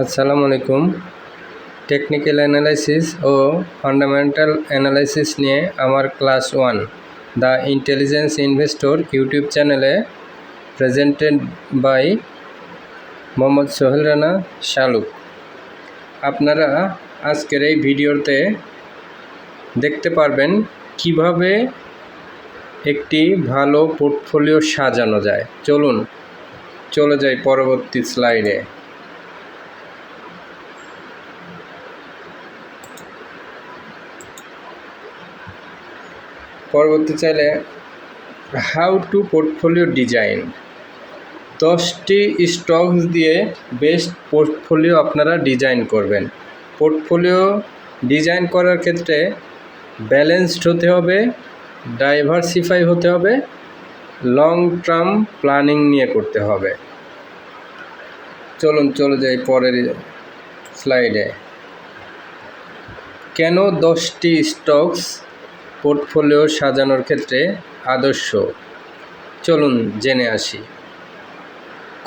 আসসালামু আলাইকুম। Technical analysis ও fundamental analysis নিয়ে আমার class 1 the intelligence investor YouTube চ্যানেলে প্রেজেন্টেড বাই মোহাম্মদ সোহেল রানা শালুক। আপনারা আজকের এই ভিডিওতে দেখতে পারবেন কিভাবে একটি ভালো পোর্টফোলিও সাজানো যায়। চলুন চলে যাই পরবর্তী স্লাইডে। পরবর্তী চাইলে হাউ টু পোর্টফোলিও ডিজাইন, 10টি স্টকস দিয়ে বেস্ট পোর্টফোলিও আপনারা ডিজাইন করবেন। পোর্টফোলিও ডিজাইন করার ক্ষেত্রে ব্যালেন্সড হতে হবে, ডাইভার্সিফাই হতে হবে, লং টার্ম প্ল্যানিং নিয়ে করতে হবে। চলুন চলে যাই পরের স্লাইডে। কেন 10টি স্টকস পোর্টফোলিও সাজানোর ক্ষেত্রে আদর্শ, চলুন জেনে আসি।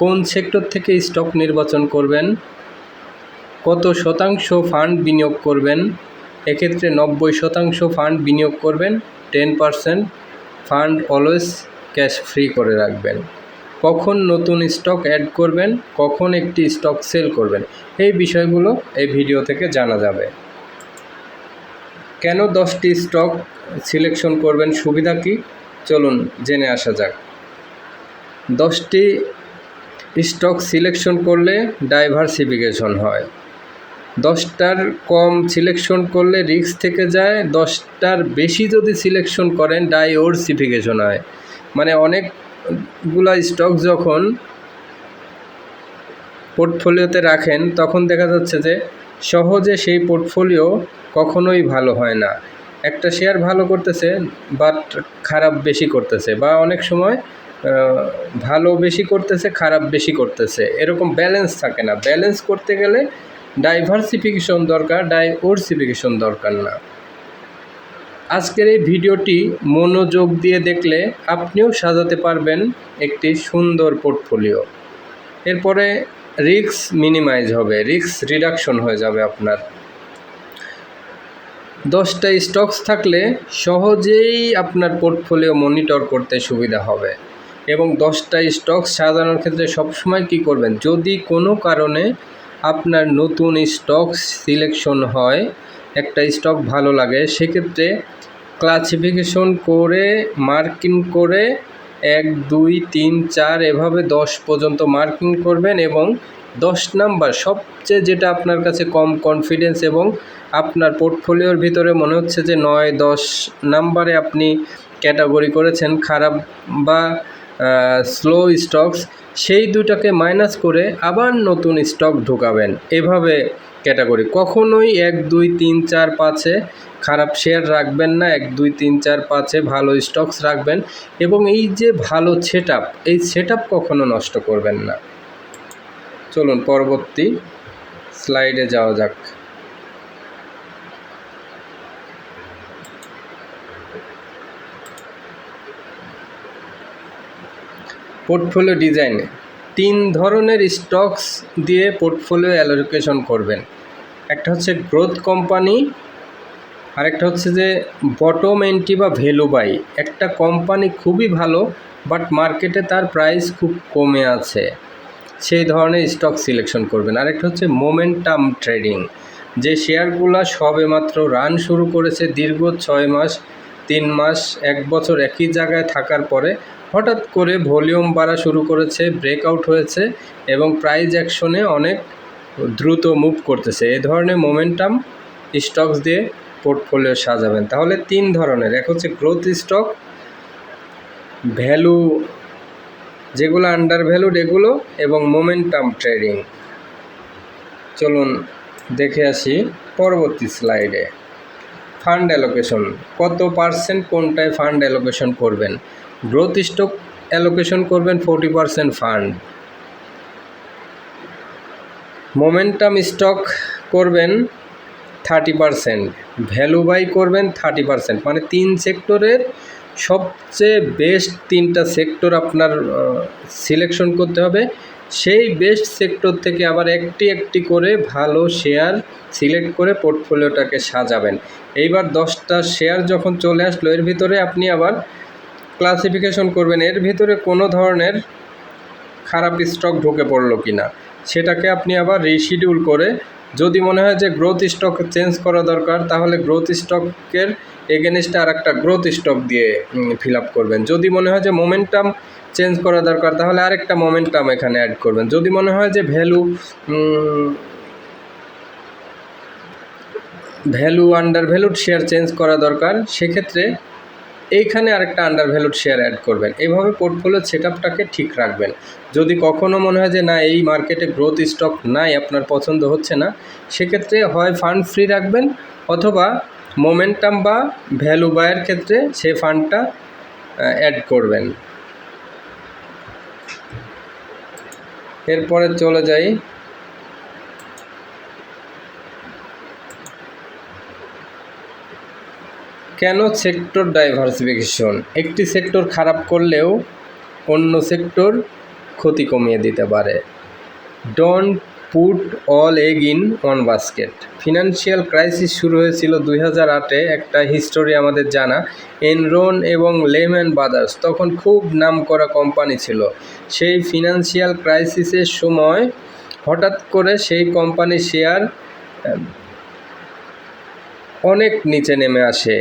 কোন সেক্টর থেকে স্টক নির্বাচন করবেন, কত শতাংশ ফান্ড বিনিয়োগ করবেন। এক্ষেত্রে 90% ফান্ড বিনিয়োগ করবেন, 10% ফান্ড অলওয়েজ ক্যাশ ফ্রি করে রাখবেন। কখন নতুন স্টক অ্যাড করবেন, কখন একটি স্টক সেল করবেন, এই বিষয়গুলো এই ভিডিও থেকে জানা যাবে। কেন 10টি স্টক সিলেকশন করবেন, সুবিধা কী, চলুন জেনে আসা যাক। 10টি স্টক সিলেকশন করলে ডাইভার্সিফিকেশন হয়। 10টার কম সিলেকশন করলে রিস্ক থেকে যায়, 10টার বেশি যদি সিলেকশন করেন ডাইওরসিফিকেশন হয়। মানে অনেকগুলা স্টক যখন পোর্টফোলিওতে রাখেন তখন দেখা যাচ্ছে যে সহজে সেই পোর্টফোলিও কখনোই ভালো হয় না। একটা শেয়ার ভালো করতেছে বাট খারাপ বেশি করতেছে, বা অনেক সময় ভালো বেশি করতেছে খারাপ বেশি করতেছে, এরকম ব্যালেন্স থাকে না। ব্যালেন্স করতে গেলে ডাইভার্সিফিকেশন দরকার, ডাইওরসিফিকেশন দরকার না। আজকের এই ভিডিওটি মনোযোগ দিয়ে দেখলে আপনিও সাজাতে পারবেন একটি সুন্দর পোর্টফোলিও। এরপরে রিস্ক মিনিমাইজ হবে, রিস্ক রিডাকশন হয়ে যাবে আপনার। 10টা স্টকস থাকলে সহজেই আপনার পোর্টফোলিও মনিটর করতে সুবিধা হবে। এবং 10টা স্টক সাজানোর ক্ষেত্রে সবসময় কী করবেন, যদি কোনো কারণে আপনার নতুন স্টক সিলেকশন হয়, একটা স্টক ভালো লাগে, সেক্ষেত্রে ক্লাসিফিকেশন করে মার্কিং করে 1, 2, 3, 4 এভাবে 10 পর্যন্ত মার্কিং করবেন। এবং 10 নাম্বার সবচেয়ে যেটা আপনার কাছে কম কনফিডেন্স এবং আপনার পোর্টফোলিওর ভিতরে মনে হচ্ছে যে 9, 10 নাম্বারে আপনি ক্যাটাগরি করেছেন খারাপ বা স্লো স্টকস, সেই দুটাকে মাইনাস করে আবার নতুন স্টক ঢুকাবেন। এভাবে ক্যাটাগরি, কখনোই 1, 2, 3, 4, 5-এ খারাপ শেয়ার রাখবেন না, 1, 2, 3, 4, 5-এ ভালো স্টকস রাখবেন। এবং এই যে ভালো সেটআপ, এই সেটআপ কখনো নষ্ট করবেন না। চলুন পরবর্তী স্লাইডে যাওয়া যাক। পোর্টফোলিও ডিজাইনে 3 ধরনের স্টকস দিয়ে পোর্টফোলিও অ্যালোকেশন করবেন। একটা হচ্ছে গ্রোথ কোম্পানি, আরেকটা হচ্ছে যে বটম এন্ট্রি বা ভ্যালু বাই। একটা কোম্পানি খুবই ভালো বাট মার্কেটে তার প্রাইস খুব কমে আছে, সেই ধরনের স্টক সিলেকশন করবেন। আরেকটা হচ্ছে মোমেন্টাম ট্রেডিং, যে শেয়ারগুলো সবে মাত্র রান শুরু করেছে, দীর্ঘ 6 মাস, 3 মাস, 1 বছর একই জায়গায় থাকার পরে হঠাৎ করে ভলিউম বাড়া শুরু করেছে, ব্রেকআউট হয়েছে এবং প্রাইস অ্যাকশনে অনেক দ্রুত মুভ করতেছে। এই ধরনের মোমেন্টাম স্টকস দিয়ে পোর্টফোলিও সাজাবেন। তাহলে 3 ধরনের, এক হচ্ছে গ্রোথ স্টক, ভ্যালু যেগুলো আন্ডার ভ্যালুড এগুলো, এবং মোমেন্টাম ট্রেডিং। চলুন দেখে আসি পরবর্তী স্লাইডে। ফান্ড অ্যালোকেশন, কত পার্সেন্ট কোনটায় ফান্ড অ্যালোকেশন করবেন। গ্রোথ স্টক অ্যালোকেশন করবেন 40% ফান্ড, মোমেন্টাম স্টক করবেন 30%, ভ্যালু বাই করবেন 30%। মানে 3 সেক্টরের সবচেয়ে বেস্ট 3টা সেক্টর আপনার সিলেকশন করতে হবে, সেই বেস্ট সেক্টর থেকে আবার একটি একটি করে ভালো শেয়ার সিলেক্ট করে পোর্টফোলিওটাকে সাজাবেন। এইবার 10টা শেয়ার যখন চলে আসলো, এর ভিতরে আপনি আবার ক্লাসিফিকেশন করবেন এর ভিতরে কোনো ধরনের খারাপ স্টক ঢুকে পড়লো কি না, সেটাকে আপনি আবার রিশিডিউল করে, যদি মনে হয় যে গ্রোথ স্টক চেঞ্জ করা দরকার, তাহলে গ্রোথ স্টকের এগেনস্টে আর একটা গ্রোথ স্টক দিয়ে ফিল আপ করবেন। যদি মনে হয় যে মোমেন্টাম চেঞ্জ করা দরকার, তাহলে আরেকটা মোমেন্টাম এখানে অ্যাড করবেন। যদি মনে হয় যে value under valued share change করা দরকার, সেক্ষেত্রে এইখানে আরেকটা আন্ডার ভ্যালুড শেয়ার অ্যাড করবেন। এইভাবে পোর্টফোলিও সেট আপটাকে ঠিক রাখবেন। যদি কখনও মনে হয় যে না, এই মার্কেটে গ্রোথ স্টক নাই, আপনার পছন্দ হচ্ছে না, সেক্ষেত্রে হয় ফান্ড ফ্রি রাখবেন, অথবা মোমেন্টাম বা ভ্যালু বায়ের ক্ষেত্রে সে ফান্ডটা অ্যাড করবেন। এরপরে চলে যাই কেন সেক্টর ডাইভার্সিফিকেশন। একটি সেক্টর খারাপ করলেও অন্য সেক্টর ক্ষতি কমিয়ে দিতে পারে। Don't put all egg in one basket. Financial crisis শুরু হয়েছিল 2008-এ, একটা হিস্টোরি আমাদের জানা। এনরন এবং লেহম্যান ব্রাদার্স তখন খুব নামকরা কোম্পানি ছিল। সেই ফিনান্সিয়াল ক্রাইসিসের সময় হঠাৎ করে সেই কোম্পানির শেয়ার অনেক নিচে নেমে আসে,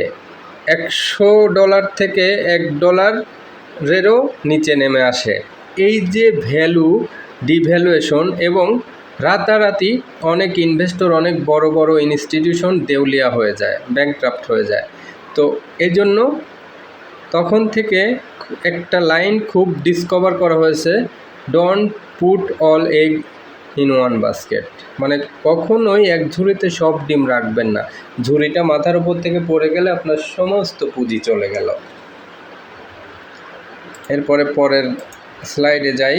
$100 থেকে $1-এরও নিচে নেমে আসে। এই যে ভ্যালু ডিভ্যালুয়েশন, এবং রাতারাতি অনেক ইনভেস্টর, অনেক বড় বড় ইনস্টিটিউশন দেউলিয়া হয়ে যায়, ব্যাংকক্রাফট হয়ে যায়। তো এই জন্য তখন থেকে একটা লাইন খুব ডিসকভার করা হয়েছে, don't put all egg in one basket. মানে কখনোই এক ঝুড়িতে সব ডিম রাখবেন না। ঝুড়িটা মাথার উপর থেকে পড়ে গেলে আপনার সমস্ত পুঁজি চলে গেল। এরপরে পরের স্লাইডে যাই।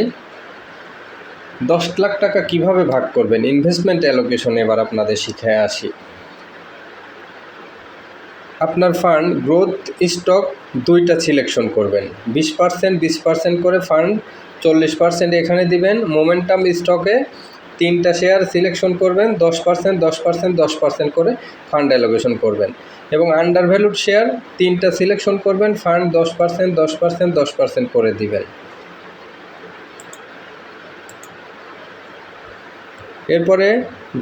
10 লাখ টাকা কিভাবে ভাগ করবেন, ইনভেস্টমেন্ট অ্যালোকেশন এবার আপনাদের শিখায় আসি। আপনার ফান্ড গ্রোথ স্টক দুইটা সিলেকশন করবেন, 20% করে ফান্ড, 40% এখানে দিবেন। মোমেন্টাম স্টকে 3টা শেয়ার সিলেকশন করবেন, 10% করে ফান্ড অ্যালোকেশন করবেন। এবং আন্ডার ভ্যালুড শেয়ার 3টা সিলেকশন করবেন, ফান্ড 10% করে দিবেন। এরপরে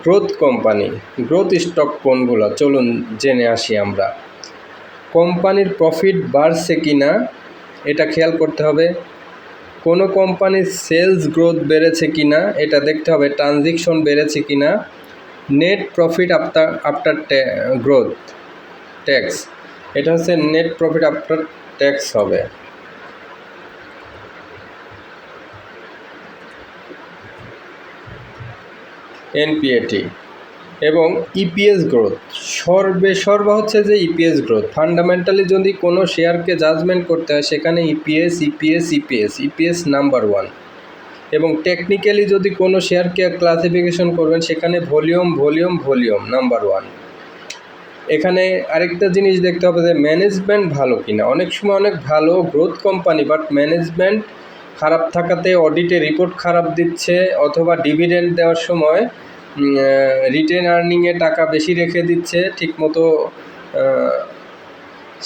গ্রোথ কোম্পানি, গ্রোথ স্টক কোনগুলো চলুন জেনে আসি আমরা। কোম্পানির প্রফিট বাড়ছে কি না এটা খেয়াল করতে হবে। কোনো কোম্পানির সেলস গ্রোথ বেড়েছে কি না এটা দেখতে হবে। ট্রানজ্যাকশন বেড়েছে কি না। Net profit after growth tax, এটা হচ্ছে নেট প্রফিট আফটার ট্যাক্স হবে। এনপিএটি এবং ইপিএস গ্রোথ, সর্বা হচ্ছে যে ইপিএস গ্রোথ। ফান্ডামেন্টালি যদি কোনো শেয়ারকে জাজমেন্ট করতে হয়, সেখানে ইপিএস নাম্বার 1। এবং টেকনিক্যালি যদি কোনো শেয়ারকে ক্লাসিফিকেশন করবেন, সেখানে ভলিউম নাম্বার 1। এখানে আরেকটা জিনিস দেখতে হবে যে ম্যানেজমেন্ট ভালো কিনা। অনেক সময় অনেক ভালো গ্রোথ কোম্পানি, বাট ম্যানেজমেন্ট খারাপ থাকাতে অডিটে রিপোর্ট খারাপ দিচ্ছে, অথবা ডিভিডেন্ড দেওয়ার সময় রিটেন আর্নিংয়ে টাকা বেশি রেখে দিচ্ছে, ঠিকমতো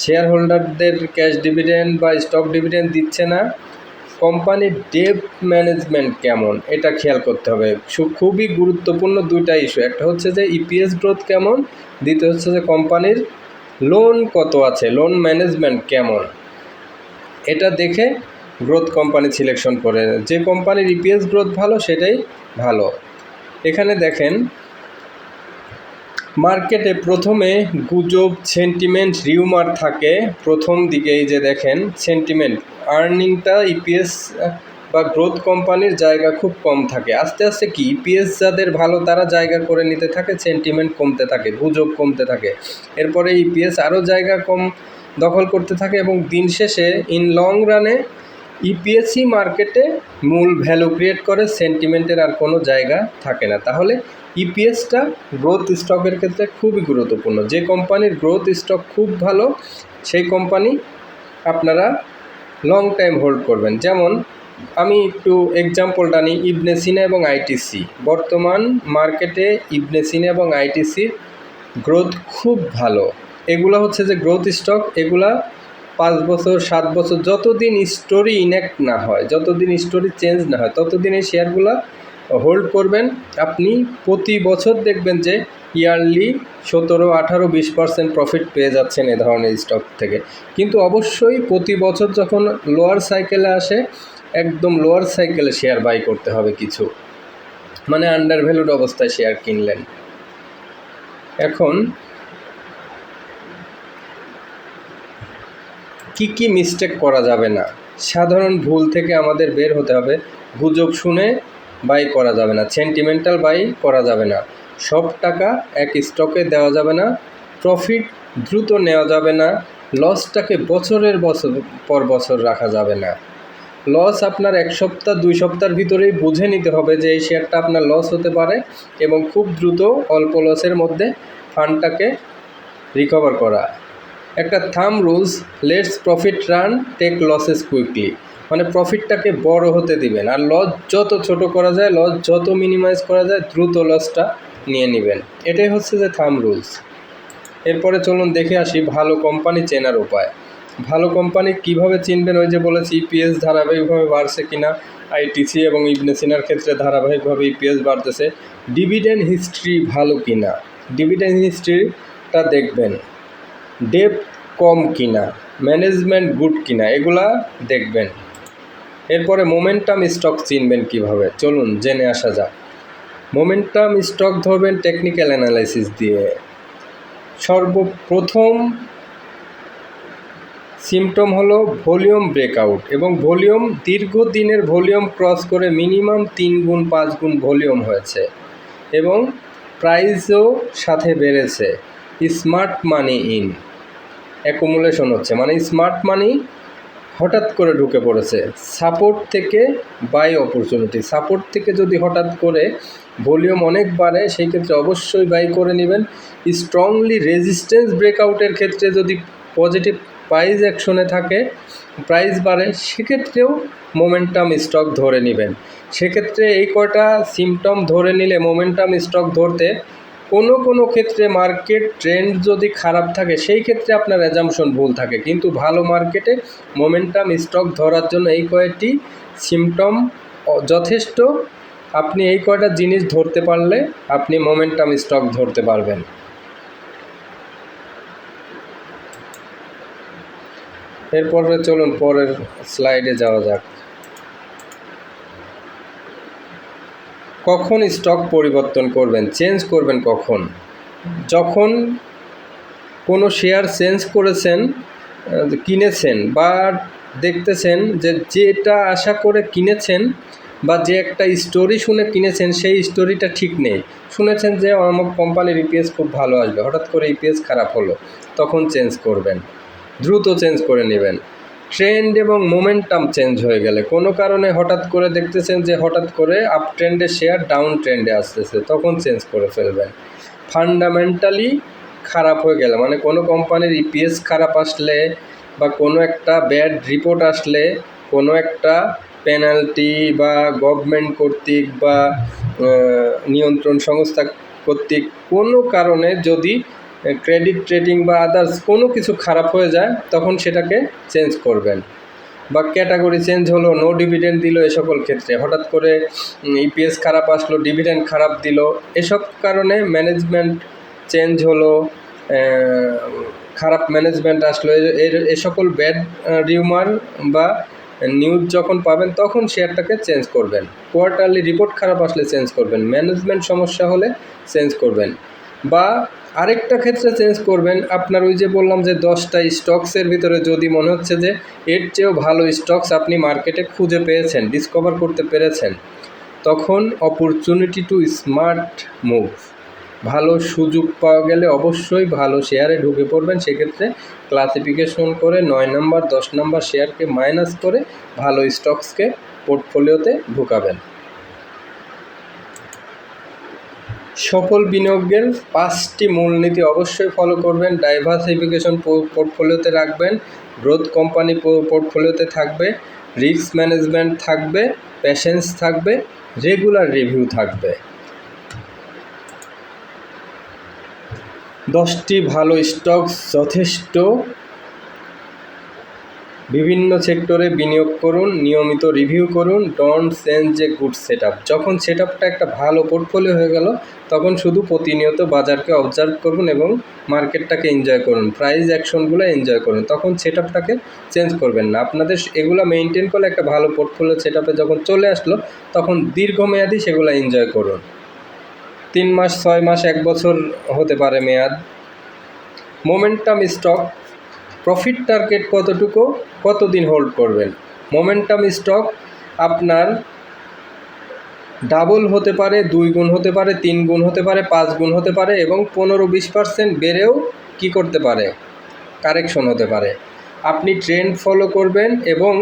শেয়ার হোল্ডারদের ক্যাশ ডিভিডেন্ড বা স্টক ডিভিডেন্ড দিচ্ছে না। কোম্পানির ডেট ম্যানেজমেন্ট কেমন এটা খেয়াল করতে হবে। খুবই গুরুত্বপূর্ণ দুইটা ইস্যু, একটা হচ্ছে যে ইপিএস গ্রোথ কেমন, দ্বিতীয় হচ্ছে যে কোম্পানির লোন কত আছে, লোন ম্যানেজমেন্ট কেমন। এটা দেখে গ্রোথ কোম্পানি সিলেকশন করে। যে কোম্পানির ইপিএস গ্রোথ ভালো সেটাই ভালো। এখানে দেখেন মার্কেটে প্রথমে গুজব, সেন্টিমেন্ট, রিউমার থাকে প্রথম দিকে। এই যে দেখেন সেন্টিমেন্ট, আর্নিংটা ইপিএস বা গ্রোথ কোম্পানির জায়গা খুব কম থাকে। আস্তে আস্তে কি ইপিএস যাদের ভালো তারা জায়গা করে নিতে থাকে, সেন্টিমেন্ট কমতে থাকে, গুজব কমতে থাকে। এরপরে ইপিএস আরও জায়গা কম দখল করতে থাকে, এবং দিন শেষে ইন লং রানে ইপিএসই মার্কেটে মূল ভ্যালু ক্রিয়েট করে, সেন্টিমেন্টের আর কোনো জায়গা থাকে না। তাহলে ইপিএসটা গ্রোথ স্টকের ক্ষেত্রে খুবই গুরুত্বপূর্ণ। যে কোম্পানির গ্রোথ স্টক খুব ভালো সেই কোম্পানি আপনারা লং টাইম হোল্ড করবেন। যেমন আমি একটু এক্সাম্পলটা নিই, ইবনে সিনা এবং আইটিসি। বর্তমান মার্কেটে ইবনে সিনা এবং আইটিসির গ্রোথ খুব ভালো। এগুলো হচ্ছে যে গ্রোথ স্টক, এগুলা 5 বছর 7 বছর যতদিন স্টোরি ইনঅ্যাক্ট না হয়, যতদিন স্টোরি চেঞ্জ না হয়, ততদিন এই শেয়ারগুলো হোল্ড করবেন। আপনি প্রতি বছর দেখবেন যে ইয়ারলি 17, 18, 20% প্রফিট পেয়ে যাচ্ছেন এ ধরনের স্টক থেকে। কিন্তু অবশ্যই প্রতি বছর যখন লোয়ার সাইকেলে আসে, একদম লোয়ার সাইকেলে শেয়ার বাই করতে হবে কিছু, মানে আন্ডার ভ্যালুড অবস্থায় শেয়ার কিনলেন। এখন কি মিস্টেক করা যাবে না, সাধারণ ভুল থেকে আমাদের বের হতে হবে। গুজব শুনে বাই করা যাবে না, সেন্টিমেন্টাল বাই করা যাবে না, সব টাকা এক স্টকে দেওয়া যাবে না, প্রফিট দ্রুত নেওয়া যাবে না, লসটাকে বছরের পর বছর রাখা যাবে না। লস আপনার 1 সপ্তাহ 2 সপ্তাহের ভিতরেই বুঝে নিতে হবে যে এই শেয়ারটা আপনার লস হতে পারে, এবং খুব দ্রুত অল্প লসের মধ্যে ফান্ডটাকে রিকভার করা। একটা thumb rules, let's profit run, take losses quickly, মানে প্রফিটটাকে বড় হতে দিবেন, আর লস যত ছোট করা যায়, লস যত মিনিমাইজ করা যায়, দ্রুত লসটা নিয়ে নেবেন। এটাই হচ্ছে যে থাম রুলস। এরপরে চলুন দেখে আসি ভালো কোম্পানি চেনার উপায়। ভালো কোম্পানি কিভাবে চিনবেন? ওই যে বলেছি ইপিএস ধারাবাহিকভাবে বাড়ছে কিনা, আইটিসি এবং ইবনে সিনার ক্ষেত্রে ধারাবাহিকভাবে ইপিএস বাড়তেছে। ডিভিডেন্ড হিস্ট্রি ভালো কিনা, ডিভিডেন্ড হিস্ট্রিটা দেখবেন। ডেপ্ট কম কিনা, ম্যানেজমেন্ট গুড কিনা, এগুলা দেখবেন। এরপরে মোমেন্টাম স্টক চিনবেন কিভাবে, চলুন জেনে আসা যাক। মোমেন্টাম স্টক ধরবেন টেকনিক্যাল অ্যানালাইসিস দিয়ে। সর্বপ্রথম সিমটম হলো ভলিউম ব্রেকআউট, এবং ভলিউম দীর্ঘদিনের ভলিউম ক্রস করে মিনিমাম 3 গুণ 5 গুণ ভলিউম হয়েছে, এবং প্রাইসও সাথে বেড়েছে। স্মার্ট মানি ইন, অ্যাকুমুলেশন হচ্ছে, মানে স্মার্ট মানি হঠাৎ করে ঢুকে পড়েছে। সাপোর্ট থেকে বাই অপরচুনিটি, সাপোর্ট থেকে যদি হঠাৎ করে ভলিউম অনেক বাড়ে, সেই ক্ষেত্রে অবশ্যই বাই করে নেবেন। স্ট্রংলি রেজিস্ট্যান্স ব্রেকআউটের ক্ষেত্রে যদি পজিটিভ প্রাইস অ্যাকশনে থাকে, প্রাইস বাড়ে, সেক্ষেত্রেও মোমেন্টাম স্টক ধরে নেবেন। সেক্ষেত্রে এই কয়টা সিমটম ধরে নিলে মোমেন্টাম স্টক ধরতে, কোনো ক্ষেত্রে মার্কেট ট্রেন্ড যদি খারাপ থাকে, সেই ক্ষেত্রে আপনার অ্যাজাম্পশন ভুল থাকে, কিন্তু ভালো মার্কেটে মোমেন্টাম স্টক ধরার জন্য এই কয়েকটি সিমটম যথেষ্ট। আপনি এই কয়টা জিনিস ধরতে পারলে আপনি মোমেন্টাম স্টক ধরতে পারবেন। এরপরে চলুন পরের স্লাইডে যাওয়া যাক। কখন স্টক পরিবর্তন করবেন, চেঞ্জ করবেন কখন? যখন কোনো শেয়ার চেঞ্জ করেছেন, কিনেছেন, বা দেখতেছেন যে যেটা আশা করে কিনেছেন, বা যে একটা স্টোরি শুনে কিনেছেন, সেই স্টোরিটা ঠিক নেই। শুনেছেন যে অমুক কোম্পানির ইপিএস খুব ভালো আসবে, হঠাৎ করে ইপিএস খারাপ হলো, তখন চেঞ্জ করবেন, দ্রুত চেঞ্জ করে নেবেন। ট্রেন্ড এবং মোমেন্টাম চেঞ্জ হয়ে গেলে, কোনো কারণে হঠাৎ করে দেখতেছেন যে হঠাৎ করে আপ ট্রেন্ডে শেয়ার ডাউন ট্রেন্ডে আসতেছে, তখন চেঞ্জ করে ফেলবেন। ফান্ডামেন্টালি খারাপ হয়ে গেলে, মানে কোনো কোম্পানির ইপিএস খারাপ আসলে, বা কোনো একটা ব্যাড রিপোর্ট আসলে, কোনো একটা পেনাল্টি বা গভর্নমেন্ট কর্তৃক বা নিয়ন্ত্রণ সংস্থা কর্তৃক কোনো কারণে যদি ক্রেডিট রেটিং বা আদার্স কোনো কিছু খারাপ হয়ে যায়, তখন সেটাকে চেঞ্জ করবেন। বা ক্যাটাগরি চেঞ্জ হলো, নো ডিভিডেন্ড দিল, এ সকল ক্ষেত্রে হঠাৎ করে ইপিএস খারাপ আসলো, ডিভিডেন্ড খারাপ দিল, এসব কারণে ম্যানেজমেন্ট চেঞ্জ হলো, খারাপ ম্যানেজমেন্ট আসলো, এ সকল ব্যাড রিউমার বা নিউজ যখন পাবেন, তখন শেয়ারটাকে চেঞ্জ করবেন। কোয়ার্টারলি রিপোর্ট খারাপ আসলে চেঞ্জ করবেন, ম্যানেজমেন্ট সমস্যা হলে চেঞ্জ করবেন। বা আরেকটা ক্ষেত্রে চেঞ্জ করবেন, আপনার ওই যে বললাম যে 10টা স্টকসের ভিতরে যদি মনে হচ্ছে যে এর চেয়েও ভালো স্টকস আপনি মার্কেটে খুঁজে পেয়েছেন, ডিসকভার করতে পেরেছেন, তখন অপরচুনিটি টু স্মার্ট মুভ, ভালো সুযোগ পাওয়া গেলে অবশ্যই ভালো শেয়ারে ঢুকে পড়বেন। সেক্ষেত্রে ক্লাসিফিকেশন করে 9 নম্বর 10 নম্বর শেয়ারকে মাইনাস করে ভালো স্টকসকে পোর্টফোলিওতে ঢুকাবেন। সফল বিনিয়োগের 5টি মূলনীতি অবশ্যই ফলো করবেন। ডাইভার্সিফিকেশন পোর্টফোলিওতে রাখবেন, গ্রোথ কোম্পানি পোর্টফোলিওতে থাকবে, রিস্ক ম্যানেজমেন্ট থাকবে, প্যাশেন্স থাকবে, রেগুলার রিভিউ থাকবে। 10টি ভালো স্টকস যথেষ্ট। বিভিন্ন সেক্টরে বিনিয়োগ করুন, নিয়মিত রিভিউ করুন, don't change a good set up. যখন সেট আপটা একটা ভালো পোর্টফোলিও হয়ে গেল তখন শুধু প্রতিনিয়ত বাজারকে অবজার্ভ করুন এবং মার্কেটটাকে এনজয় করুন, প্রাইস অ্যাকশনগুলো এনজয় করুন, তখন সেট আপটাকে চেঞ্জ করবেন না। আপনাদের এগুলো মেনটেন করলে একটা ভালো পোর্টফোলিও সেট আপে যখন চলে আসলো তখন দীর্ঘমেয়াদী সেগুলো এনজয় করুন। 3 মাস, 6 মাস, 1 বছর হতে পারে মেয়াদ। মোমেন্টাম স্টক, প্রফিট টার্গেট কতটুকু, কতদিন হোল্ড করবেন। মোমেন্টাম স্টক আপনার ডাবল হতে পারে, 2 গুণ হতে পারে, 3 গুণ হতে পারে, 5 গুণ হতে পারে এবং 15-20% বেড়েও কী করতে পারে, কারেকশন হতে পারে। আপনি ট্রেন্ড ফলো করবেন এবং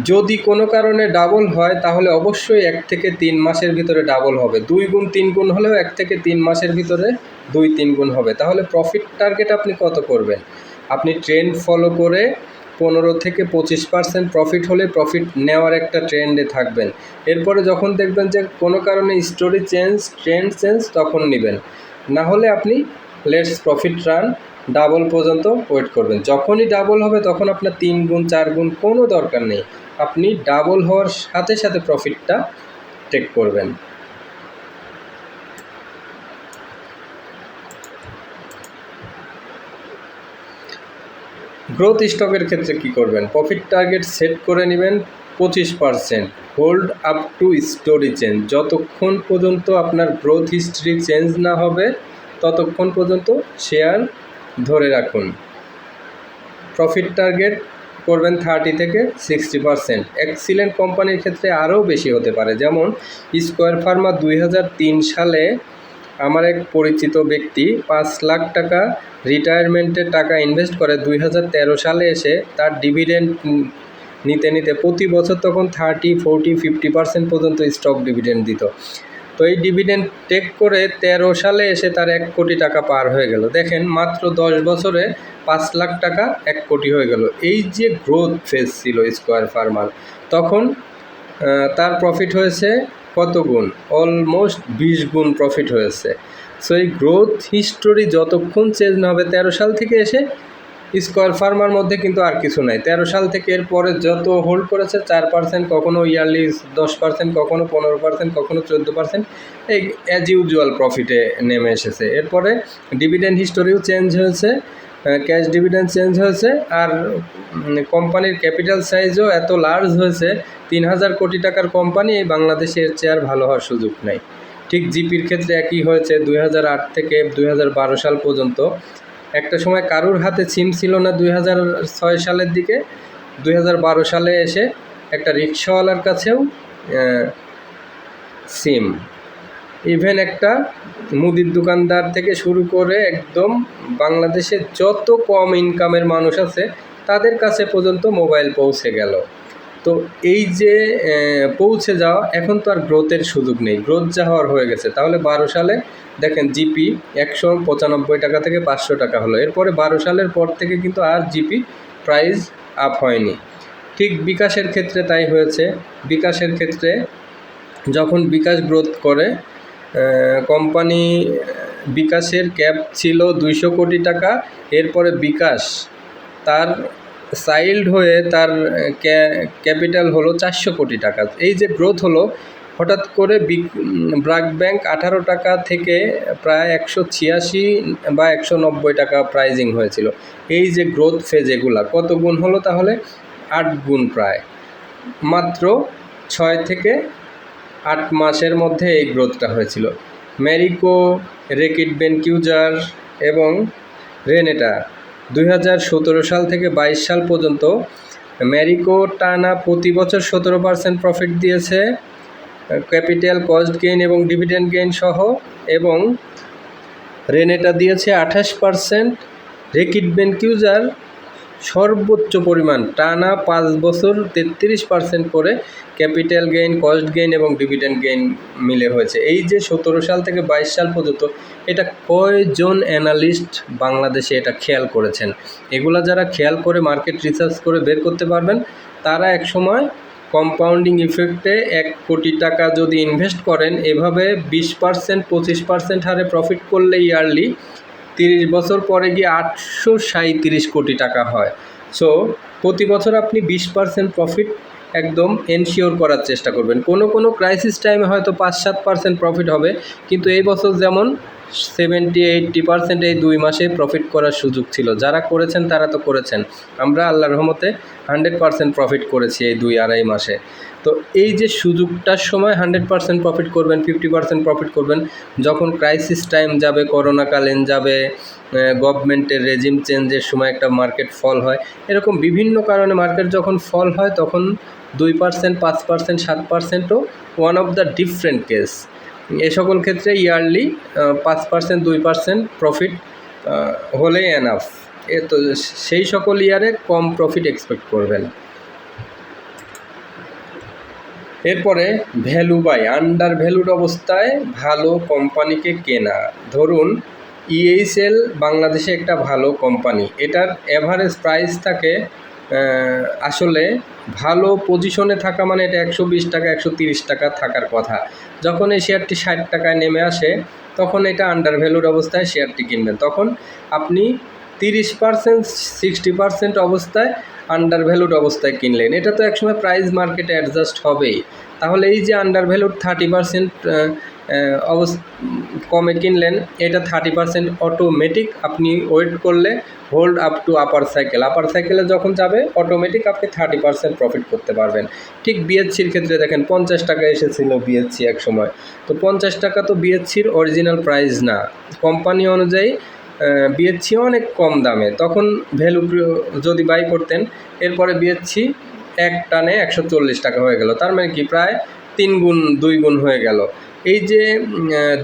যদি কোনো কারণে ডাবল হয় তাহলে অবশ্যই 1 থেকে 3 মাসের ভিতরে ডাবল হবে। 2 গুণ 3 গুণ হলেও 1 থেকে 3 মাসের ভিতরে 2-3 গুণ হবে। তাহলে প্রফিট টার্গেট আপনি কত করবেন? আপনি ট্রেন্ড ফলো করে 15-25% প্রফিট হলে প্রফিট নেওয়ার একটা ট্রেন্ডে থাকবেন। এরপরে যখন দেখবেন যে কোনো কারণে স্টোরি চেঞ্জ, ট্রেন্ড চেঞ্জ, তখন নেবেন। না হলে আপনি লেটস প্রফিট রান, ডাবল পর্যন্ত ওয়েট করবেন। যখনই ডাবল হবে তখন আপনার 3 গুণ 4 গুণ কোনো দরকার নেই, আপনি ডাবল হওয়ার সাথে সাথে প্রফিটটা টেক করবেন। গ্রোথ স্টকের ক্ষেত্রে কি করবেন? প্রফিট টার্গেট সেট করে নেবেন 25%, hold up to story change. যতক্ষণ পর্যন্ত আপনার গ্রোথ হিস্ট্রি চেঞ্জ না হবে ততক্ষণ পর্যন্ত শেয়ার ধরে রাখুন। প্রফিট টার্গেট করবেন 30-60%। এক্সিলেন্ট কোম্পানির ক্ষেত্রে আরও বেশি হতে পারে, যেমন স্কয়ার ফার্মা 2003 সালে আমার এক পরিচিত ব্যক্তি 5 লাখ টাকা রিটায়ারমেন্টের টাকা ইনভেস্ট করে 2013 সালে এসে তার ডিভিডেন্ড নিতে নিতে প্রতি বছর তখন 30-40-50% পর্যন্ত স্টক ডিভিডেন্ড দিত। তো এই ডিভিডেন্ড টেক করে 13 সালে এসে তার 1 কোটি টাকা পার হয়ে গেল। দেখেন, মাত্র 10 বছরে 5 লাখ টাকা 1 কোটি হয়ে গেল। এই যে গ্রোথ ফেজ ছিল স্কয়ার ফার্মার, তখন তার প্রফিট হয়েছে কত গুণ? অলমোস্ট 20 গুণ প্রফিট হয়েছে। সো এই গ্রোথ হিস্টোরি যতক্ষণ চেঞ্জ না হবে, 13 সাল থেকে এসে স্কয়ার ফার্মার মধ্যে কিন্তু আর কিছু নাই। 13 সাল থেকে এরপরে যত হোল্ড করেছে 4%, কখনো ইয়ারলি 10%, কখনো 15%, কখনো 14%, এই অ্যাজ ইউজুয়াল প্রফিটে নেমে এসেছে। এরপরে ডিভিডেন্ড হিস্টোরিও চেঞ্জ হয়েছে, ক্যাশ ডিভিডেন্ড চেঞ্জ হয়েছে, আর কোম্পানির ক্যাপিটাল সাইজও এত লার্জ হয়েছে, 3000 কোটি টাকার কোম্পানি এই বাংলাদেশে এর চেয়ে আর ভালো হওয়ার সুযোগ নেই। ঠিক জিপির ক্ষেত্রে একই হয়েছে। 2008 থেকে 2012 সাল পর্যন্ত একটা সময় কারুর হাতে সিম ছিল না। 2006 সালের দিকে 2012 সালে এসে একটা রিক্সাওয়ালার কাছেও সিম, ইভেন একটা মুদির দোকানদার থেকে শুরু করে একদম বাংলাদেশে যত কম ইনকামের মানুষ আছে তাদের কাছে পর্যন্ত মোবাইল পৌঁছে গেল। তো এই যে পৌঁছে যাওয়া, এখন তো আর গ্রোথের সুযোগ নেই, গ্রোথ যা হওয়ার হয়ে গেছে। তাহলে 12 সালে দেখেন জিপি 195 টাকা থেকে 500 টাকা হলো। এরপরে 12 সালের পর থেকে কিন্তু আর জিপি প্রাইস আপ হয়নি। ঠিক বিকাশের ক্ষেত্রে তাই হয়েছে। বিকাশের ক্ষেত্রে যখন বিকাশ গ্রোথ করে, কোম্পানি বিকাশের ক্যাপ ছিল 200 কোটি টাকা, এরপরে বিকাশ তার চাইল্ড হয়ে তার ক্যাপিটাল হলো 400 কোটি টাকা। এই যে গ্রোথ হলো, হঠাৎ করে ব্র্যাক ব্যাংক 18 টাকা থেকে প্রায় 186 বা 190 টাকা প্রাইজিং হয়েছিল। এই যে গ্রোথ ফেজ, এগুলা কত গুণ হলো? তাহলে 8 গুণ প্রায়, মাত্র 6 থেকে 8 মাসের মধ্যে এই গ্রোথটা হয়েছিল। ম্যারিকো, রেকিট বেনকিউজার এবং রেনেটা 2017 সাল থেকে 22 সাল পর্যন্ত ম্যারিকো টানা প্রতি বছর 17% প্রফিট দিয়েছে, ক্যাপিটাল কস্ট গেইন এবং ডিভিডেন্ড গেইন সহ, এবং রেনেটা দিয়েছে 28%, রেকিট বেনকিউজার সর্বোচ্চ পরিমাণ টানা 5 বছর 33% করে ক্যাপিটাল গেইন, কস্ট গেইন এবং ডিভিডেন্ড গেইন মিলে হয়েছে। এই যে 17 সাল থেকে 22 সাল পর্যন্ত, এটা কয়জন অ্যানালিস্ট বাংলাদেশে এটা খেয়াল করেছেন? এগুলা যারা খেয়াল করে মার্কেট রিসার্চ করে বের করতে পারবেন, তারা একসময় কম্পাউন্ডিং ইফেক্টে 1 কোটি টাকা যদি ইনভেস্ট করেন, এভাবে 20% 25% হারে প্রফিট করলে ইয়ারলি 30 বছর পরে গিয়ে 837 কোটি টাকা হয়। সো প্রতি বছর আপনি 20% প্রফিট একদম এনশিওর করার চেষ্টা করবেন। কোনো ক্রাইসিস টাইমে হয়তো 5-7% প্রফিট হবে, কিন্তু এই বছর যেমন 70-80% এই 2 মাসে প্রফিট করার সুযোগ ছিল। যারা করেছেন তারা তো করেছেন, আমরা আল্লাহর রহমতে 100% প্রফিট করেছি এই 2-2.5 মাসে। তো এই যে সুযোগটার সময় 100% প্রফিট করবেন, 50% প্রফিট করবেন, যখন ক্রাইসিস টাইম যাবে, করোনাকালীন যাবে, গভর্নমেন্টের রেজিম চেঞ্জের সময় একটা মার্কেট ফল হয়, এরকম বিভিন্ন কারণে মার্কেট যখন ফল হয় তখন 2%, 5%, 7%ও one of the different case. এ সকল ক্ষেত্রে ইয়ারলি 5%, 2% প্রফিট হলেই এনাফ। তো সেই সকল ইয়ারে কম প্রফিট এক্সপেক্ট করবেন। এরপরে ভ্যালু বাই, আন্ডার ভ্যালুড অবস্থায় ভালো কোম্পানিকে কেনা। ধরুন ইএইচএল বাংলাদেশে একটা ভালো কোম্পানি, এটার অ্যাভারেজ প্রাইস থাকে আসলে ভালো পজিশনে থাকা মানে এটা 120 টাকা 130 টাকা থাকার কথা। যখন এই শেয়ারটি 60 টাকায় নেমে আসে, তখন এটা আন্ডার ভ্যালুড অবস্থায় শেয়ারটি কিনবেন। তখন আপনি 30%, 60% অবস্থায় আন্ডার ভ্যালুড অবস্থায় কিনলেন। এটা তো একসময় প্রাইস মার্কেটে অ্যাডজাস্ট হবেই। তাহলে এই যে আন্ডার ভ্যালুড 30% কমে কিনলেন, এটা 30% অটোমেটিক আপনি ওয়েট করলে হোল্ড আপ টু আপার সাইকেলে যখন যাবে অটোমেটিক আপনি 30% প্রফিট করতে পারবেন। ঠিক বিএসসির ক্ষেত্রে দেখেন 50 টাকা এসেছিল বিএসসি এক সময়, তো 50 টাকা তো বিএসসির অরিজিনাল প্রাইস না, কোম্পানি অনুযায়ী বিএসসি অনেক কম দামে, তখন ভ্যালু যদি বাই করতেন, এরপরে বিএসসি এক টানে 140 টাকা হয়ে গেল, তার মানে কি প্রায় 3 গুণ 2 গুণ হয়ে গেল। এই যে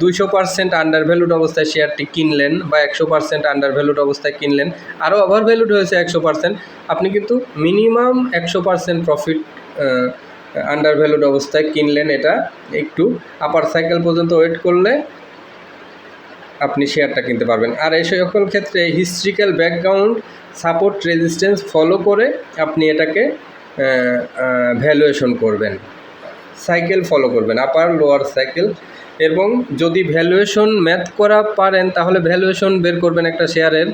200% আন্ডার ভ্যালুড অবস্থায় শেয়ারটি কিনলেন বা 100% আন্ডার ভ্যালুড অবস্থায় কিনলেন, আরও ওভার ভ্যালুড হয়েছে 100%, আপনি কিন্তু মিনিমাম 100% প্রফিট আন্ডার ভ্যালুড অবস্থায় কিনলেন। এটা একটু আপার সাইকেল পর্যন্ত ওয়েট করলে আপনি শেয়ারটা কিনতে পারবেন। আর এই সকল ক্ষেত্রে historical background, support, resistance follow করে আপনি এটাকে ভ্যালুয়েশন করবেন, সাইকেল ফলো করবেন, আপার লোয়ার সাইকেল। এবং যদি ভ্যালুয়েশন ম্যাথ করা পারেন তাহলে ভ্যালুয়েশন বের করবেন একটা শেয়ারের।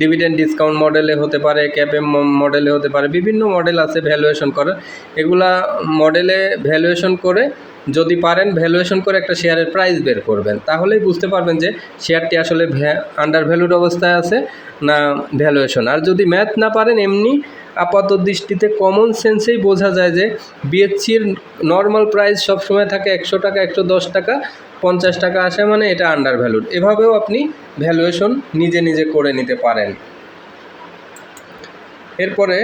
ডিভিডেন্ড ডিসকাউন্ট মডেলে হতে পারে, ক্যাপএম মডেলে হতে পারে, বিভিন্ন মডেল আছে ভ্যালুয়েশন করার। এগুলা মডেলে ভ্যালুয়েশন করে যদি পারেন ভ্যালুয়েশন করে একটা শেয়ারের প্রাইস বের করবেন, তাহলেই বুঝতে পারবেন যে শেয়ারটি আসলে আন্ডার ভ্যালুড অবস্থায় আছে না ভ্যালুয়েশন। আর যদি ম্যাথ না পারেন, এমনি আপাত দৃষ্টিতে কমন সেন্সেই বোঝা যায় যে বিএসসির নর্মাল প্রাইস সবসময় থাকে 100 টাকা, 110 টাকা, 50 টাকা আসে মানে এটা আন্ডার ভ্যালুড। এভাবেও আপনি ভ্যালুয়েশন নিজে করে নিতে পারেন। এরপরে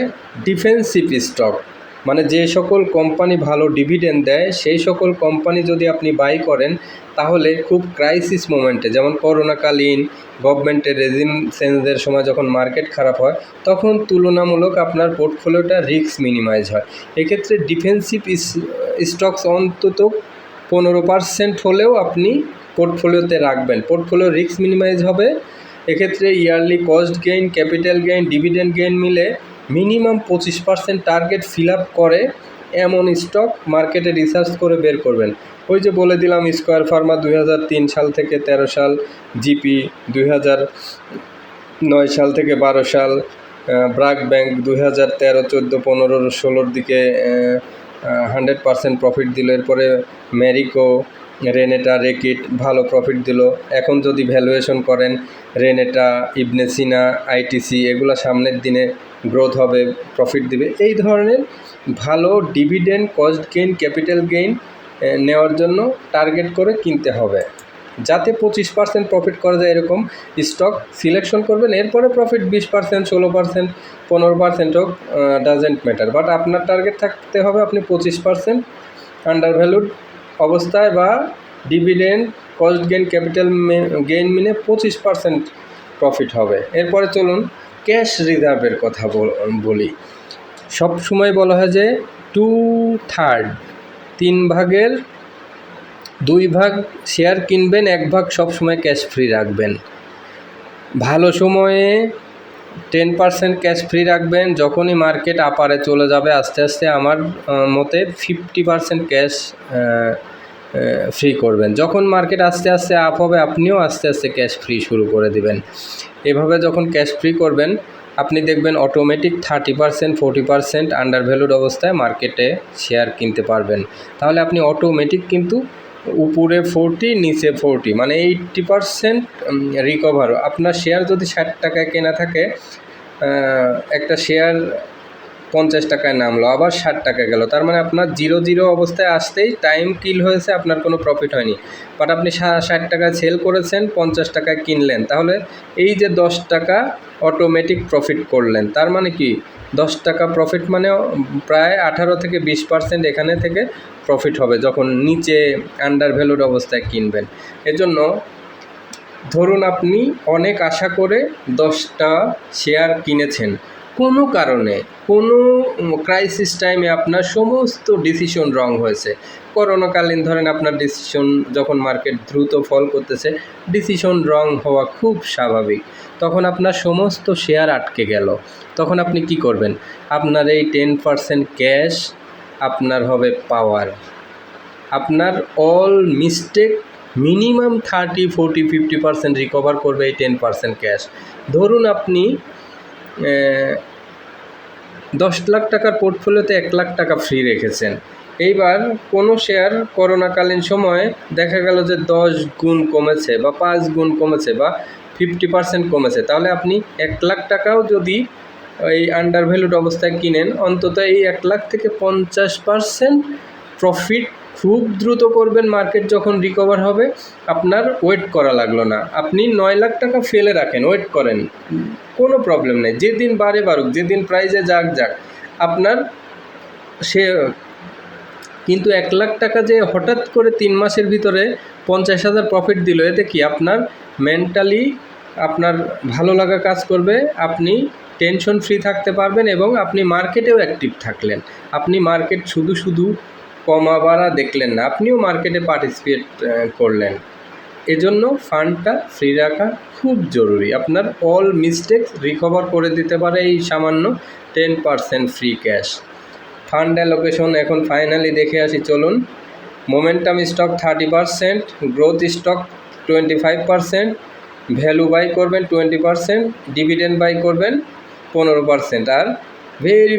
ডিফেন্সিভ স্টক, মানে যে সকল কোম্পানি ভালো ডিভিডেন্ড দেয় সেই সকল কোম্পানি যদি আপনি বাই করেন, তাহলে খুব ক্রাইসিস মোমেন্টে, যেমন করোনাকালীন গভর্নমেন্টের রেজিম চেঞ্জের সময় যখন মার্কেট খারাপ হয়, তখন তুলনামূলক আপনার পোর্টফোলিওটা রিস্ক মিনিমাইজ হয়। এক্ষেত্রে ডিফেন্সিভ স্টকস অন্তত 15% হলেও আপনি পোর্টফোলিওতে রাখবেন, পোর্টফোলিও রিস্ক মিনিমাইজ হবে। এক্ষেত্রে yearly cost gain, capital gain, dividend gain মিলে মিনিমাম 25% টার্গেট ফিল আপ করে এমন স্টক মার্কেটে রিসার্চ করে বের করবেন। ওই যে বলে দিলাম, স্কয়ার ফার্মা 2003 সাল থেকে 13 সাল, জিপি 2009 সাল থেকে 12 সাল, ব্র্যাক ব্যাংক 2013, 14, 15, 16 দিকে 100% প্রফিট দিল। এরপরে ম্যারিকো, রেনেটা, রেকিট ভালো প্রফিট দিল। এখন যদি ভ্যালুয়েশন করেন, রেনেটা, ইবনে সিনা, আইটিসি এগুলো সামনের দিনে গ্রোথ হবে, প্রফিট দিবে। এই ধরনের ভালো dividend, cost gain, capital gain নেওয়ার জন্য টার্গেট করে কিনতে হবে, যাতে 25% প্রফিট করা যায় এরকম স্টক সিলেকশন করবেন। এরপরে প্রফিট 20%, 16%, 15% হোক, ডাজেন্ট ম্যাটার, বাট আপনার টার্গেট থাকতে হবে আপনি 25% আন্ডার ভ্যালুড অবস্থায় বা dividend, cost gain, capital gain মিলে 25% প্রফিট হবে। এরপরে চলুন ক্যাশ রিজার্ভের কথা বলি। সব সময় বলা হয় যে 2/3, 2/3 শেয়ার কিনবেন, 1 ভাগ সবসময় ক্যাশ ফ্রি রাখবেন। ভালো সময়ে 10% ক্যাশ ফ্রি রাখবেন। যখনই মার্কেট আপারে চলে যাবে আস্তে আস্তে আমার মতে 50% ক্যাশ ফ্রি করবেন। যখন মার্কেট আস্তে আস্তে আপ হবে আপনিও আস্তে আস্তে ক্যাশ ফ্রি শুরু করে দিবেন। এভাবে যখন ক্যাশ ফ্রি করবেন আপনি দেখবেন অটোমেটিক 30% 40% আন্ডার ভ্যালুড অবস্থায় মার্কেটে শেয়ার কিনতে পারবেন। তাহলে আপনি অটোমেটিক কিন্তু উপরে 40 নিচে 40 মানে 80% রিকভার। আপনার শেয়ার যদি 60 টাকায় কেনা থাকে, একটা শেয়ার 50 টাকায় নামলো, আবার 60 টাকা গেল, তার মানে আপনার 0 অবস্থায় আসতেই টাইম কিল হয়েছে, আপনার কোনো প্রফিট হয়নি। বাট আপনি 60 টাকায় সেল করেছেন, 50 টাকায় কিনলেন, তাহলে এই যে 10 টাকা অটোমেটিক প্রফিট করলেন। তার মানে কি 10 টাকা প্রফিট মানে প্রায় 18 থেকে 20% এখানে থেকে প্রফিট হবে যখন নিচে আন্ডার ভ্যালুড অবস্থায় কিনবেন। এজন্য ধরুন আপনি অনেক আশা করে 10টা শেয়ার কিনেছেন, কোনো কারণে কোনো ক্রাইসিস টাইমে আপনার সমস্ত ডিসিশন রং হয়েছে। করোনাকালীন ধরেন আপনার ডিসিশন, যখন মার্কেট দ্রুত ফল করতেছে ডিসিশন রং হওয়া খুব স্বাভাবিক। তখন আপনার সমস্ত শেয়ার আটকে গেল, তখন আপনি কি করবেন? আপনার এই 10% ক্যাশ আপনার হবে পাওয়ার। আপনার অল মিস্টেক মিনিমাম 30, 40, 50% রিকভার করবে এই 10% ক্যাশ। ধরুন আপনি 10 লাখ টাকার পোর্টফোলিওতে 1 লাখ টাকা ফ্রি রেখেছেন। এইবার কোনো শেয়ার করোনাকালীন সময়ে দেখা গেল যে 10 গুণ কমেছে বা 5 গুণ কমেছে বা 50% কমেছে, তাহলে আপনি 1 লাখ টাকাও যদি এই আন্ডার ভ্যালুড অবস্থায় কিনেন, অন্তত এই 1 লাখ থেকে 50% প্রফিট খুব দ্রুত করবেন। মার্কেট যখন রিকভার হবে আপনার ওয়েট করা লাগলো না। আপনি 9 লাখ টাকা ফেলে রাখেন, ওয়েট করেন, কোনো প্রবলেম নেই। যেদিন বাড়ুক, যেদিন প্রাইজে যাক আপনার সে, কিন্তু 1 লাখ টাকা যে হঠাৎ করে 3 মাসের ভিতরে 50,000 প্রফিট দিল, এতে কি আপনার মেন্টালি আপনার ভালো লাগা কাজ করবে, আপনি টেনশন ফ্রি থাকতে পারবেন এবং আপনি মার্কেটেও অ্যাক্টিভ থাকলেন। আপনি মার্কেট শুধু কমা বাড়া দেখলেন না, আপনিও মার্কেটে পার্টিসিপেট করলেন। এজন্য ফান্ডটা ফ্রি রাখা খুব জরুরি। আপনার অল মিস্টেক রিকভার করে দিতে পারে এই সামান্য 10% ফ্রি ক্যাশ। ফান্ড অ্যালোকেশন এখন ফাইনালি দেখে আসি, চলুন। Momentum stock 30%, growth stock 25%, value buy করবেন 20%, ডিভিডেন্ড বাই করবেন 15%, আর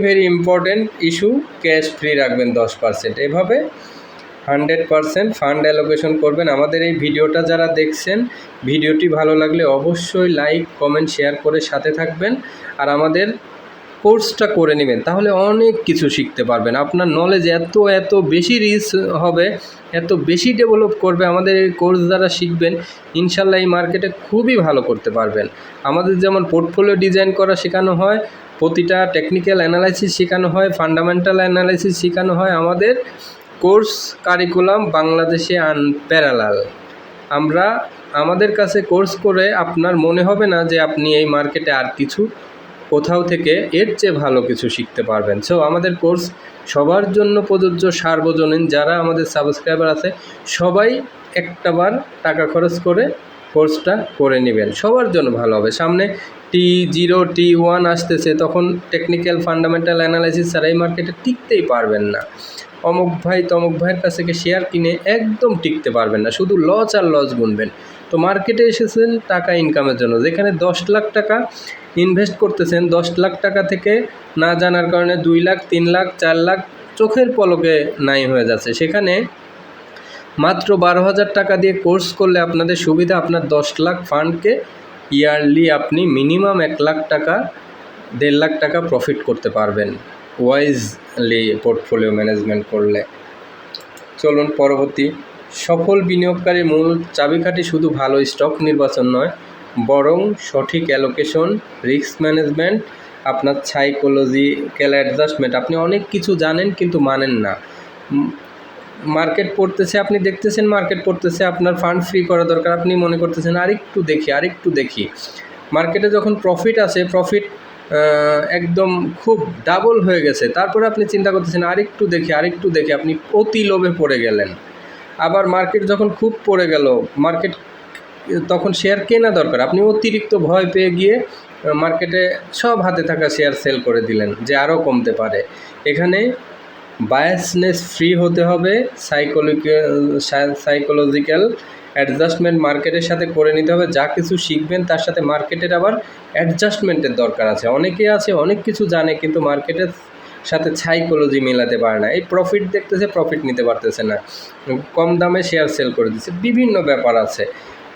very important issue cash free রাখবেন 10%। এভাবে 100% ফান্ড অ্যালোকেশন করবেন। আমাদের এই ভিডিওটা যারা দেখছেন, ভিডিওটি ভালো লাগলে অবশ্যই লাইক, কমেন্ট, শেয়ার করে সাথে থাকবেন। আর আমাদের কোর্সটা করে নেবেন, তাহলে অনেক কিছু শিখতে পারবেন। আপনার নলেজ এত বেশি রিচ হবে, এত বেশি ডেভেলপ করবে। আমাদের এই কোর্স দ্বারা শিখবেন, ইনশাল্লাহ এই মার্কেটে খুবই ভালো করতে পারবেন। আমাদের যেমন পোর্টফোলিও ডিজাইন করা শেখানো হয়, প্রতিটা টেকনিক্যাল অ্যানালাইসিস শেখানো হয়, ফান্ডামেন্টাল অ্যানালাইসিস শেখানো হয়। আমাদের কোর্স কারিকুলাম বাংলাদেশে আনপ্যারালাল। আমাদের কাছে কোর্স করে আপনার মনে হবে না যে আপনি এই মার্কেটে আর কিছু কোথাও থেকে এর চেয়ে ভালো কিছু শিখতে পারবেন। সো আমাদের কোর্স সবার জন্য প্রযোজ্য, সার্বজনীন। যারা আমাদের সাবস্ক্রাইবার আছে সবাই একটাবার টাকা খরচ করে কোর্সটা করে নেবেন, সবার জন্য ভালো হবে। সামনে T0 T1 আসতেছে, তখন টেকনিক্যাল ফান্ডামেন্টাল অ্যানালাইসিস ছাড়া এই মার্কেটে টিকতেই পারবেন না। অমুক ভাই তমুক ভাইয়ের কাছ থেকে শেয়ার কিনে একদম টিকতে পারবেন না, শুধু লস আর লস গুনবেন। তো মার্কেটে এসেছেন টাকা ইনকামের জন্য, যেখানে 10 লাখ টাকা ইনভেস্ট করতেছেন, 10 লাখ টাকা থেকে না জানার কারণে 2 লাখ, 3 লাখ, 4 লাখ চোখের পলকে নাই হয়ে যাচ্ছে। সেখানে মাত্র 12,000 টাকা দিয়ে কোর্স করলে আপনাদের সুবিধা, আপনার 10 লাখ ফান্ডকে ইয়ারলি আপনি মিনিমাম 1 লাখ টাকা, 1.5 লাখ টাকা প্রফিট করতে পারবেন ওয়াইজলি পোর্টফোলিও ম্যানেজমেন্ট করলে। চলুন পরবর্তী। সফল বিনিয়োগকারীর মূল চাবিকাঠি শুধু ভালো স্টক নির্বাচন নয়, বরং সঠিক অ্যালোকেশন, রিস্ক ম্যানেজমেন্ট, আপনার সাইকোলজিক্যাল অ্যাডজাস্টমেন্ট। আপনি অনেক কিছু জানেন কিন্তু মানেন না। মার্কেট পড়তেছে, আপনি দেখতেছেন মার্কেট পড়তেছে, আপনার ফান্ড ফ্রি করা দরকার, আপনি মনে করতেছেন আরেকটু দেখি। মার্কেটে যখন প্রফিট আসে, প্রফিট একদম খুব ডাবল হয়ে গেছে, তারপরে আপনি চিন্তা করতেছেন আরেকটু দেখি, আপনি অতি লোভে পড়ে গেলেন। আবার মার্কেট যখন খুব পড়ে গেল, মার্কেট তখন শেয়ার কেনা দরকার, আপনি অতিরিক্ত ভয় পেয়ে গিয়ে মার্কেটে সব হাতে থাকা শেয়ার সেল করে দিলেন যে আরও কমতে পারে। এখানে বায়াসনেস ফ্রি হতে হবে, সাইকোলজিক্যাল অ্যাডজাস্টমেন্ট মার্কেটের সাথে করে নিতে হবে। যা কিছু শিখবেন তার সাথে মার্কেটের আবার অ্যাডজাস্টমেন্টের দরকার আছে। অনেকে আছে অনেক কিছু জানে কিন্তু মার্কেটের সাথে সাইকোলজি মেলাতে পারে না। এই প্রফিট দেখতেছে, প্রফিট নিতে পারতেছে না, কম দামে শেয়ার সেল করে দিচ্ছে, বিভিন্ন ব্যাপার আছে।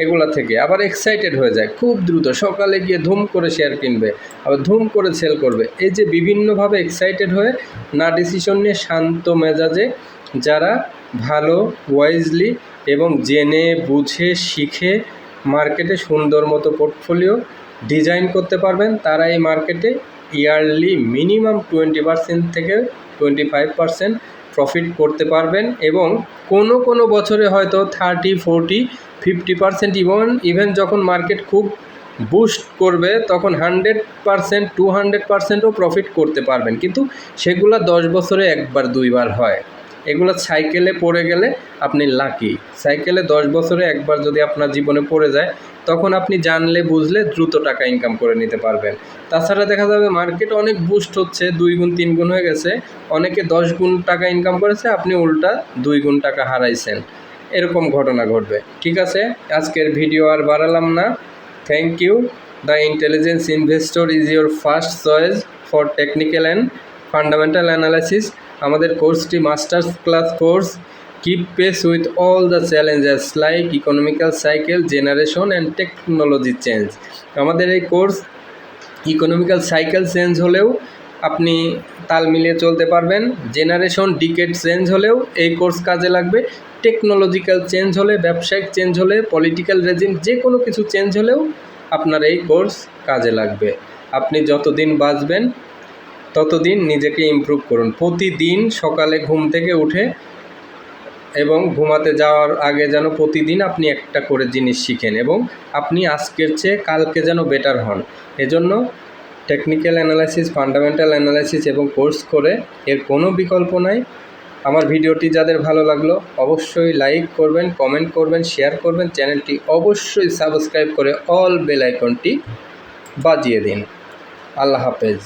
এগুলা থেকে আবার এক্সাইটেড হয়ে যায় খুব দ্রুত, সকালে গিয়ে ধুম করে শেয়ার কিনবে, আবার ধুম করে সেল করবে। এই যে বিভিন্নভাবে এক্সাইটেড হয়ে না ডিসিশন নিয়ে শান্ত মেজাজে যারা ভালো ওয়াইজলি এবং জেনে বুঝে শিখে মার্কেটে সুন্দর মতো পোর্টফোলিও ডিজাইন করতে পারবেন, তারা এই মার্কেটে ইয়ারলি মিনিমাম 20% থেকে 25% প্রফিট করতে পারবেন। এবং কোনো বছরে হয়তো 30, 40, 50% ইভেন যখন মার্কেট খুব বুস্ট করবে তখন 100%, 200%ও প্রফিট করতে পারবেন। কিন্তু সেগুলো 10 বছরে একবার দুইবার হয়। এগুলো সাইকেলে পড়ে গেলে আপনি লাকি। সাইকেলে 10 বছরে একবার যদি আপনার জীবনে পড়ে যায়, তখন আপনি জানলে বুঝলে দ্রুত টাকা ইনকাম করে নিতে পারবেন। তাছাড়া দেখা যাবে মার্কেট অনেক বুস্ট হচ্ছে, 2 গুণ 3 গুণ হয়ে গেছে, অনেকে 10 গুণ টাকা ইনকাম করেছে, আপনি উল্টা 2 গুণ টাকা হারাইছেন, এরকম ঘটনা ঘটবে। ঠিক আছে, আজকের ভিডিও আর বাড়ালাম না। Thank you. The intelligence investor is your first choice for technical and fundamental analysis. আমাদের কোর্সটি masters class course. Keep pace with all the challenges like economical cycle, generation and technology change. আমাদের এই course economical cycle change হলেও আপনি তাল মিলিয়ে চলতে পারবেন, জেনারেশন ডিকেড চেঞ্জ হলেও এই কোর্স কাজে লাগবে, টেকনোলজিক্যাল চেঞ্জ হলে, ব্যবসায়িক চেঞ্জ হলে, পলিটিক্যাল রেজিম যে কোনো কিছু চেঞ্জ হলেও আপনার এই কোর্স কাজে লাগবে। আপনি যতদিন বাঁচবেন ততদিন নিজেকে ইমপ্রুভ করুন। প্রতিদিন সকালে ঘুম থেকে উঠে এবং ঘুমাতে যাওয়ার আগে যেন প্রতিদিন আপনি একটা করে জিনিস শিখেন এবং আপনি আজকের চেয়ে কালকে যেন বেটার হন। এজন্য টেকনিক্যাল অ্যানালাইসিস, ফান্ডামেন্টাল অ্যানালাইসিস এবং কোর্স করে এর কোনো বিকল্প নাই। আমার ভিডিওটি যাদের ভালো লাগলো অবশ্যই লাইক করবেন, কমেন্ট করবেন, শেয়ার করবেন, চ্যানেলটি অবশ্যই সাবস্ক্রাইব করে অল বেল আইকনটি বাজিয়ে দিন। আল্লাহ হাফেজ।